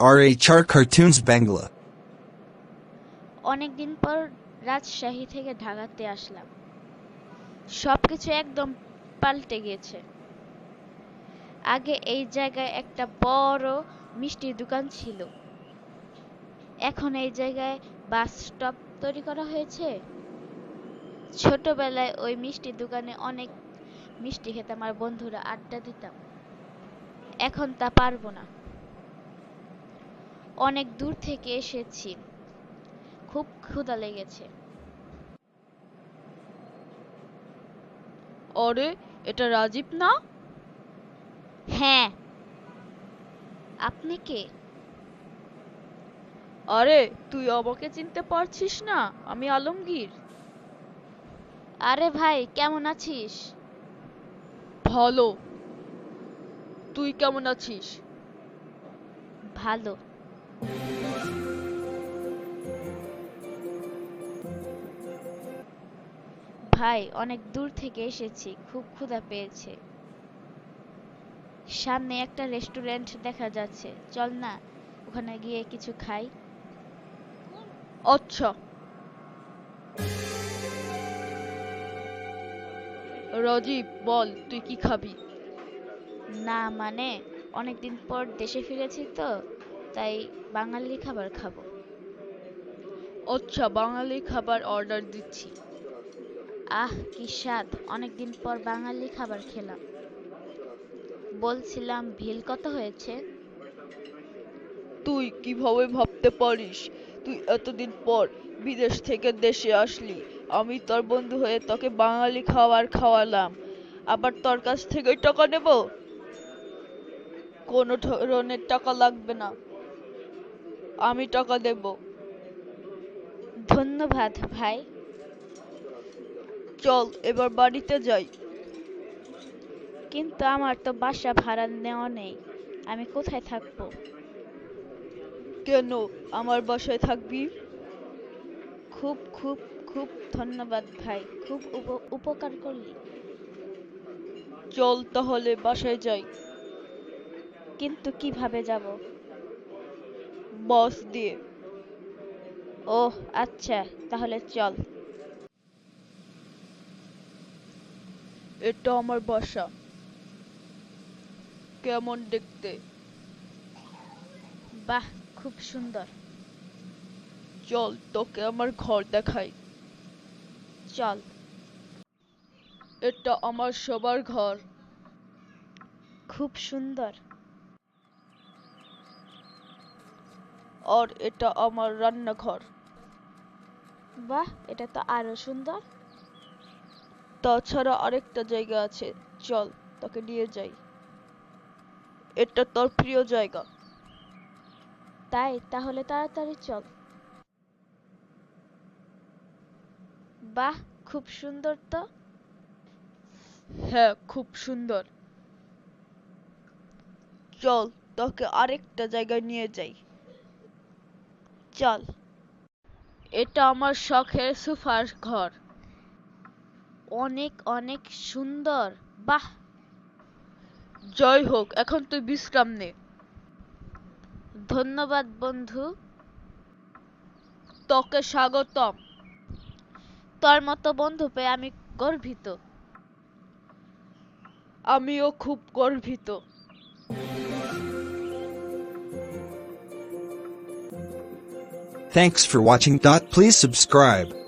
RHR Cartoons Bangla. অনেকদিন পর রাজশাহী থেকে ঢাকাতে আসলাম। সবকিছু একদম পাল্টে গিয়েছে। আগে এই জায়গায় একটা বড় মিষ্টির দোকান ছিল। এখন এই জায়গায় বাস স্টপ তৈরি করা হয়েছে। ছোটবেলায় ওই মিষ্টির দোকানে অনেক মিষ্টি খেতাম আর বন্ধুরা আড্ডা দিতাম। এখন তা পারবো না। অনেক দূর থেকে এসেছি, খুব ক্ষুধা লেগেছে। আরে, এটা রাজীব না? হ্যাঁ, আপনি কে? আরে, তুই আমাকে চিনতে পারছিস না? আমি আলমগীর। আরে ভাই, কেমন আছিস? ভালো। তুই কেমন আছিস? ভালো। ভাই, অনেক দূর থেকে এসেছি, খুব ক্ষুধা পেয়েছে। সামনে একটা রেস্টুরেন্ট দেখা যাচ্ছে, চল না ওখানে গিয়ে কিছু খাই। আচ্ছা। রাজীব, বল তুই কি খাবি? না মানে, অনেকদিন পর দেশে ফিরেছি তো, তাই বাঙালি খাবার খাবো। আচ্ছা, বাঙালি খাবার অর্ডার দিচ্ছি। আহ, কি স্বাদ! অনেকদিন পর বাঙালি খাবার খেলাম। বলছিলাম, বিল কত হয়েছে? তুই কিভাবে ভাবতে পারিস? তুই এতদিন পর বিদেশ থেকে দেশে আসলি, আমি তোর বন্ধু হয়ে তোকে বাঙালি খাবার খাওয়ালাম, আবার তোর কাছ থেকে টাকা নেব? কোনো ধরনের টাকা লাগবে না, আমি টাকা দেব। ধন্যবাদ ভাই। চল এবার বাড়িতে যাই। কিন্তু আমার তো বাসা ভাড়া নেওয়া নেই, আমি কোথায় থাকবো? কেন আমার বাসায় থাকবি? খুব খুব খুব ধন্যবাদ ভাই, খুব উপকার করলি। চল তাহলে বাসায় যাই। কিন্তু কিভাবে যাব? বাস দিয়ে। ওহ আচ্ছা, তাহলে চল। এটা আমার বাসা। কেমন দেখতে? বাহ, খুব সুন্দর। চল তোকে আমার ঘর দেখাই। চল। এটা আমার শোবার ঘর। খুব সুন্দর। আর এটা আমার রান্নাঘর। বাহ, এটা তো আরো সুন্দর। তাছাড়া আরেকটা জায়গা আছে, চল তোকে নিয়ে যাই। এটা তোর প্রিয় জায়গা। তাই তাহলে তাড়াতাড়ি চল। বাহ, খুব সুন্দর তো। হ্যাঁ, খুব সুন্দর। চল তোকে আরেকটা জায়গায় নিয়ে যাই। চল। এটা আমার শখের সোফার ঘর। অনেক অনেক সুন্দর। বাহ। জয় হোক, এখন তুই বিশ্রাম নে। ধন্যবাদ বন্ধু। তোকে স্বাগতম। তোর মতো বন্ধু পেয়ে আমি গর্বিত। আমিও খুব গর্বিত। Thanks for watching. Please subscribe.